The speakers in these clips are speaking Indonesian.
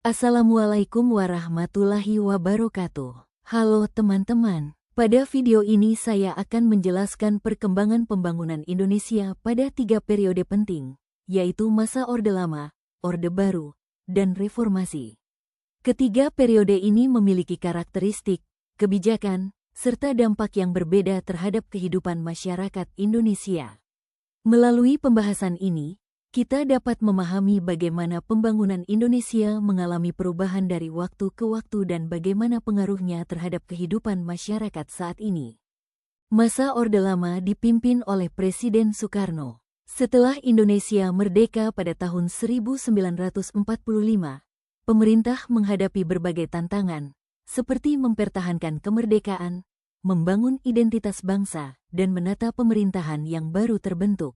Assalamualaikum warahmatullahi wabarakatuh. Halo teman-teman, pada video ini saya akan menjelaskan perkembangan pembangunan Indonesia pada 3 periode penting, yaitu masa Orde Lama, Orde Baru, dan Reformasi. Ketiga periode ini memiliki karakteristik, kebijakan, serta dampak yang berbeda terhadap kehidupan masyarakat Indonesia. Melalui pembahasan ini, kita dapat memahami bagaimana pembangunan Indonesia mengalami perubahan dari waktu ke waktu dan bagaimana pengaruhnya terhadap kehidupan masyarakat saat ini. Masa Orde Lama dipimpin oleh Presiden Soekarno. Setelah Indonesia merdeka pada tahun 1945, pemerintah menghadapi berbagai tantangan, seperti mempertahankan kemerdekaan, membangun identitas bangsa, dan menata pemerintahan yang baru terbentuk.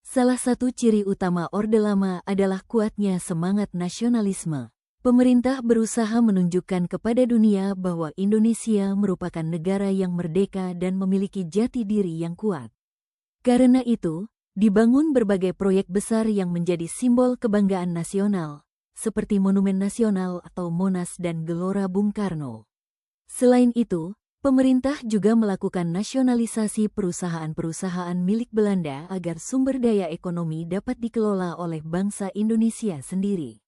Salah satu ciri utama Orde Lama adalah kuatnya semangat nasionalisme. Pemerintah berusaha menunjukkan kepada dunia bahwa Indonesia merupakan negara yang merdeka dan memiliki jati diri yang kuat. Karena itu, dibangun berbagai proyek besar yang menjadi simbol kebanggaan nasional, seperti Monumen Nasional atau Monas dan Gelora Bung Karno. Selain itu, pemerintah juga melakukan nasionalisasi perusahaan-perusahaan milik Belanda agar sumber daya ekonomi dapat dikelola oleh bangsa Indonesia sendiri.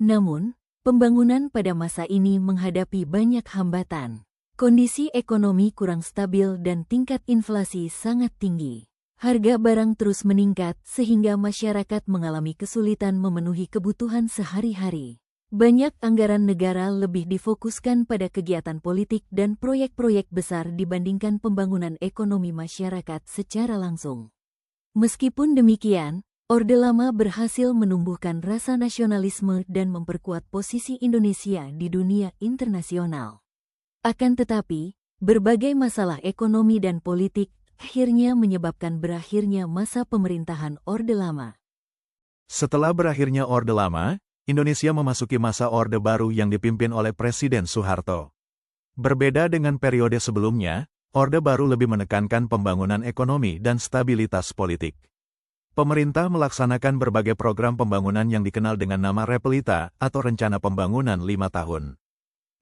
Namun, pembangunan pada masa ini menghadapi banyak hambatan. Kondisi ekonomi kurang stabil dan tingkat inflasi sangat tinggi. Harga barang terus meningkat sehingga masyarakat mengalami kesulitan memenuhi kebutuhan sehari-hari. Banyak anggaran negara lebih difokuskan pada kegiatan politik dan proyek-proyek besar dibandingkan pembangunan ekonomi masyarakat secara langsung. Meskipun demikian, Orde Lama berhasil menumbuhkan rasa nasionalisme dan memperkuat posisi Indonesia di dunia internasional. Akan tetapi, berbagai masalah ekonomi dan politik akhirnya menyebabkan berakhirnya masa pemerintahan Orde Lama. Setelah berakhirnya Orde Lama, Indonesia memasuki masa Orde Baru yang dipimpin oleh Presiden Soeharto. Berbeda dengan periode sebelumnya, Orde Baru lebih menekankan pembangunan ekonomi dan stabilitas politik. Pemerintah melaksanakan berbagai program pembangunan yang dikenal dengan nama Repelita atau Rencana Pembangunan 5 tahun.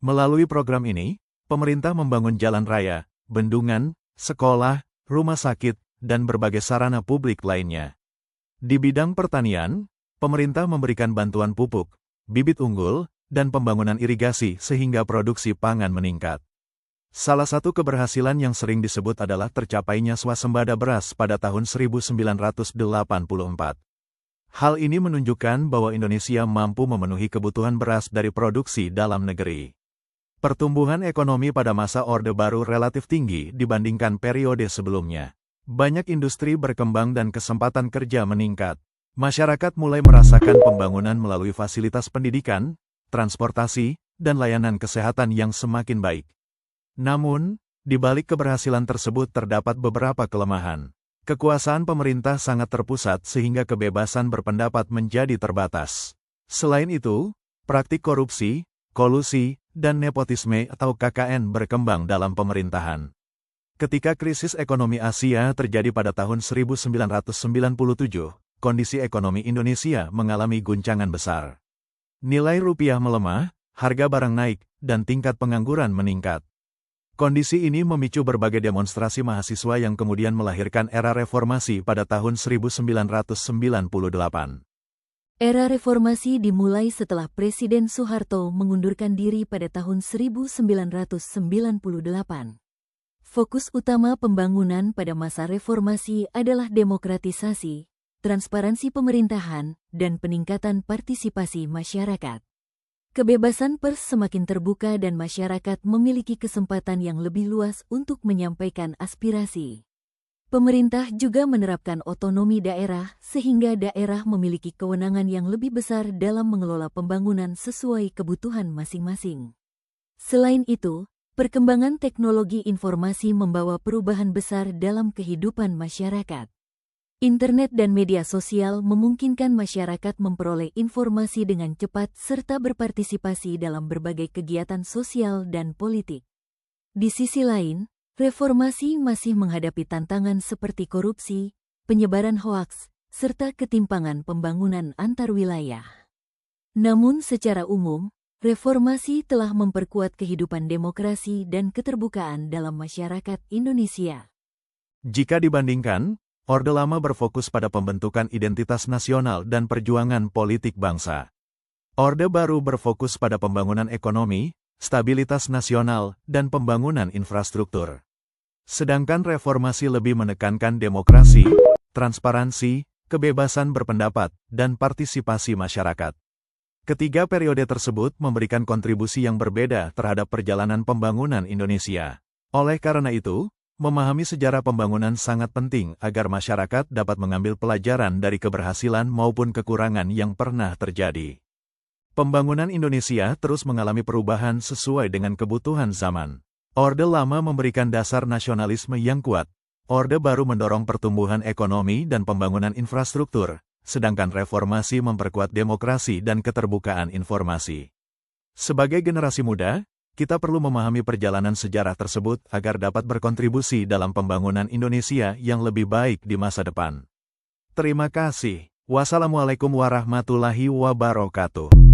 Melalui program ini, pemerintah membangun jalan raya, bendungan, sekolah, rumah sakit, dan berbagai sarana publik lainnya. Di bidang pertanian, pemerintah memberikan bantuan pupuk, bibit unggul, dan pembangunan irigasi sehingga produksi pangan meningkat. Salah satu keberhasilan yang sering disebut adalah tercapainya swasembada beras pada tahun 1984. Hal ini menunjukkan bahwa Indonesia mampu memenuhi kebutuhan beras dari produksi dalam negeri. Pertumbuhan ekonomi pada masa Orde Baru relatif tinggi dibandingkan periode sebelumnya. Banyak industri berkembang dan kesempatan kerja meningkat. Masyarakat mulai merasakan pembangunan melalui fasilitas pendidikan, transportasi, dan layanan kesehatan yang semakin baik. Namun, di balik keberhasilan tersebut terdapat beberapa kelemahan. Kekuasaan pemerintah sangat terpusat sehingga kebebasan berpendapat menjadi terbatas. Selain itu, praktik korupsi, kolusi, dan nepotisme atau KKN berkembang dalam pemerintahan. Ketika krisis ekonomi Asia terjadi pada tahun 1997, kondisi ekonomi Indonesia mengalami guncangan besar. Nilai rupiah melemah, harga barang naik, dan tingkat pengangguran meningkat. Kondisi ini memicu berbagai demonstrasi mahasiswa yang kemudian melahirkan era reformasi pada tahun 1998. Era reformasi dimulai setelah Presiden Soeharto mengundurkan diri pada tahun 1998. Fokus utama pembangunan pada masa reformasi adalah demokratisasi, transparansi pemerintahan, dan peningkatan partisipasi masyarakat. Kebebasan pers semakin terbuka dan masyarakat memiliki kesempatan yang lebih luas untuk menyampaikan aspirasi. Pemerintah juga menerapkan otonomi daerah sehingga daerah memiliki kewenangan yang lebih besar dalam mengelola pembangunan sesuai kebutuhan masing-masing. Selain itu, perkembangan teknologi informasi membawa perubahan besar dalam kehidupan masyarakat. Internet dan media sosial memungkinkan masyarakat memperoleh informasi dengan cepat serta berpartisipasi dalam berbagai kegiatan sosial dan politik. Di sisi lain, reformasi masih menghadapi tantangan seperti korupsi, penyebaran hoaks, serta ketimpangan pembangunan antar wilayah. Namun secara umum, reformasi telah memperkuat kehidupan demokrasi dan keterbukaan dalam masyarakat Indonesia. Jika dibandingkan, Orde Lama berfokus pada pembentukan identitas nasional dan perjuangan politik bangsa. Orde Baru berfokus pada pembangunan ekonomi, stabilitas nasional, dan pembangunan infrastruktur. Sedangkan reformasi lebih menekankan demokrasi, transparansi, kebebasan berpendapat, dan partisipasi masyarakat. Ketiga periode tersebut memberikan kontribusi yang berbeda terhadap perjalanan pembangunan Indonesia. Oleh karena itu, memahami sejarah pembangunan sangat penting agar masyarakat dapat mengambil pelajaran dari keberhasilan maupun kekurangan yang pernah terjadi. Pembangunan Indonesia terus mengalami perubahan sesuai dengan kebutuhan zaman. Orde Lama memberikan dasar nasionalisme yang kuat. Orde Baru mendorong pertumbuhan ekonomi dan pembangunan infrastruktur, sedangkan reformasi memperkuat demokrasi dan keterbukaan informasi. Sebagai generasi muda, kita perlu memahami perjalanan sejarah tersebut agar dapat berkontribusi dalam pembangunan Indonesia yang lebih baik di masa depan. Terima kasih. Wassalamualaikum warahmatullahi wabarakatuh.